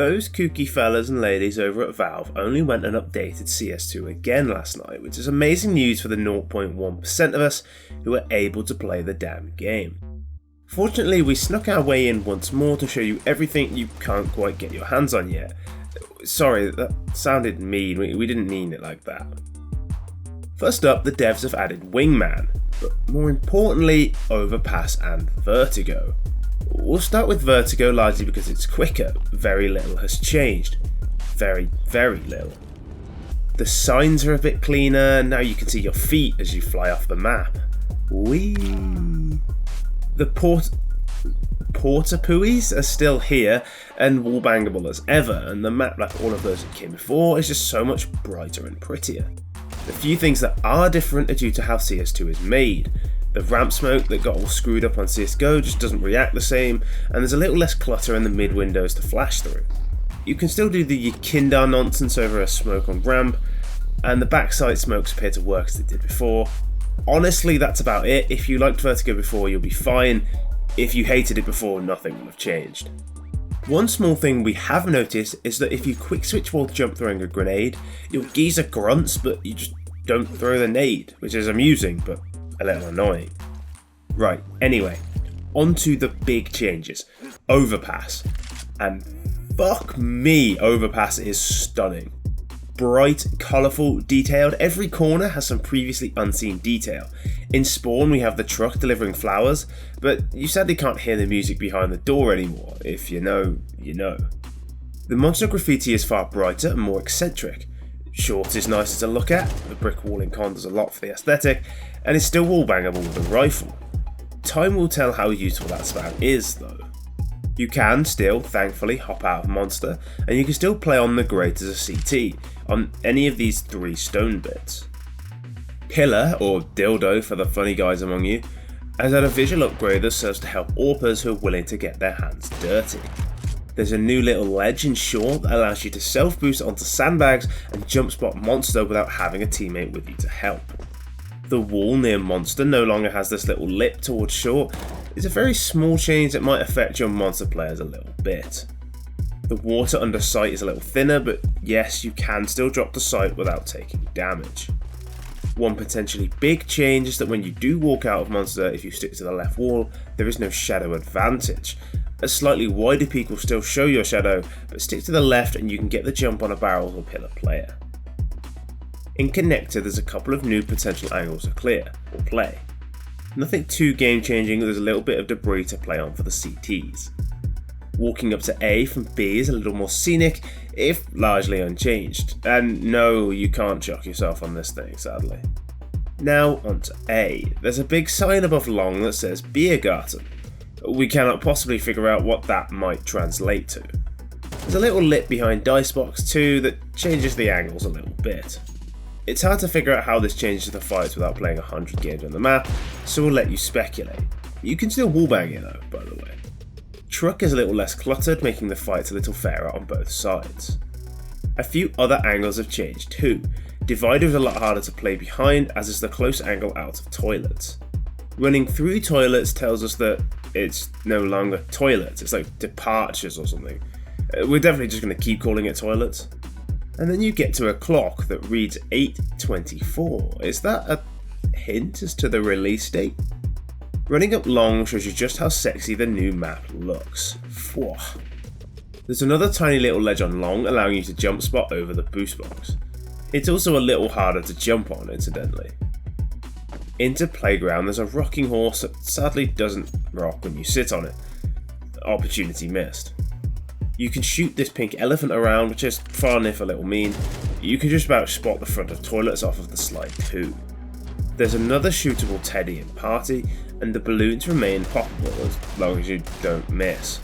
those kooky fellas and ladies over at Valve only went and updated CS2 again last night, which is amazing news for the 0.1% of us who were able to play the damn game. Fortunately, we snuck our way in once more to show you everything you can't quite get your hands on yet. Sorry, that sounded mean, we didn't mean it like that. First up, the devs have added Wingman, but more importantly, Overpass and Vertigo. We'll start with Vertigo largely because it's quicker. Very little has changed. Very, very little. The signs are a bit cleaner, now you can see your feet as you fly off the map. Whee! The porta pooies are still here and wallbangable as ever, and the map, like all of those that came before, is just so much brighter and prettier. The few things that are different are due to how CS2 is made. The ramp smoke that got all screwed up on CSGO just doesn't react the same, and there's a little less clutter in the mid windows to flash through. You can still do the Yekindar nonsense over a smoke on ramp, and the backside smokes appear to work as they did before. Honestly, that's about it. If you liked Vertigo before, you'll be fine. If you hated it before, nothing will have changed. One small thing we have noticed is that if you quick switch while jump throwing a grenade, your geezer grunts but you just don't throw the nade, which is amusing but a little annoying. Right, anyway, on to the big changes. Overpass. And fuck me, Overpass is stunning. Bright, colourful, detailed, every corner has some previously unseen detail. In Spawn we have the truck delivering flowers, but you sadly can't hear the music behind the door anymore. If you know, you know. The monster graffiti is far brighter and more eccentric. Short is nicer to look at, the brick wall in Con does a lot for the aesthetic, and it's still wallbangable with a rifle. Time will tell how useful that spam is though. You can still, thankfully, hop out of Monster, and you can still play on the Great as a CT, on any of these 3 stone bits. Pillar, or Dildo for the funny guys among you, has had a visual upgrade that serves to help AWPers who are willing to get their hands dirty. There's a new little ledge in Shore that allows you to self-boost onto sandbags and jump spot Monster without having a teammate with you to help. The wall near Monster no longer has this little lip towards Shore. It's a very small change that might affect your Monster players a little bit. The water under sight is a little thinner, but yes, you can still drop the sight without taking damage. One potentially big change is that when you do walk out of Monster, if you stick to the left wall, there is no shadow advantage. A slightly wider peak will still show your shadow, but stick to the left and you can get the jump on a barrel or pillar player. In Connector, there's a couple of new potential angles to clear, or play. Nothing too game changing, there's a little bit of debris to play on for the CTs. Walking up to A from B is a little more scenic, if largely unchanged, and no, you can't chuck yourself on this thing, sadly. Now onto A. There's a big sign above Long that says Biergarten. We cannot possibly figure out what that might translate to. There's a little lip behind Dicebox too that changes the angles a little bit. It's hard to figure out how this changes the fights without playing 100 games on the map, so we'll let you speculate. You can still wallbang it though, by the way. Truck is a little less cluttered, making the fights a little fairer on both sides. A few other angles have changed too. Divider is a lot harder to play behind, as is the close angle out of toilets. Running through toilets tells us that it's no longer toilets, it's like departures or something. We're definitely just going to keep calling it toilets. And then you get to a clock that reads 8:24. Is that a hint as to the release date? Running up Long shows you just how sexy the new map looks. Phew. There's another tiny little ledge on Long allowing you to jump spot over the boost box. It's also a little harder to jump on, incidentally. Into Playground, there's a rocking horse that sadly doesn't rock when you sit on it. Opportunity missed. You can shoot this pink elephant around, which is fun if a little mean. You can just about spot the front of toilets off of the slide too. There's another shootable teddy in Party, and the balloons remain poppable as long as you don't miss.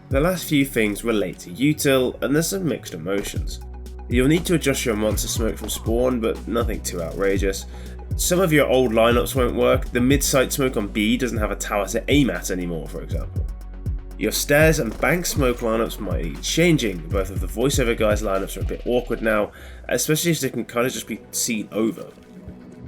The last few things relate to util, and there's some mixed emotions. You'll need to adjust your monster smoke from Spawn, but nothing too outrageous. Some of your old lineups won't work. The mid-sight smoke on B doesn't have a tower to aim at anymore, for example. Your stairs and bank smoke lineups might be changing. Both of the voiceover guys lineups are a bit awkward now, especially as they can kind of just be seen over.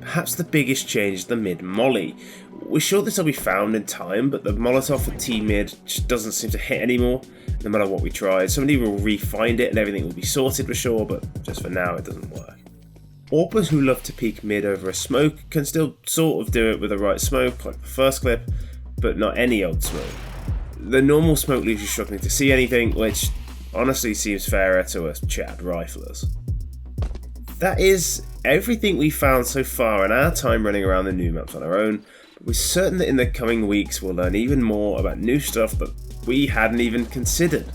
Perhaps the biggest change is the mid molly. We're sure this will be found in time, but the Molotov for T-mid just doesn't seem to hit anymore, no matter what we try. Somebody will re-find it and everything will be sorted for sure, but just for now it doesn't work. AWPers who love to peek mid over a smoke can still sort of do it with the right smoke, like the first clip, but not any old smoke. The normal smoke leaves you struggling to see anything, which honestly seems fairer to us Chad riflers. That is everything we found so far in our time running around the new maps on our own, but we're certain that in the coming weeks we'll learn even more about new stuff that we hadn't even considered.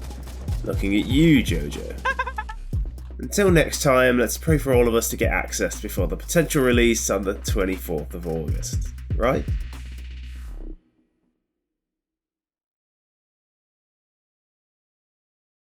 Looking at you, Jojo. Until next time, let's pray for all of us to get access before the potential release on the 24th of August, right?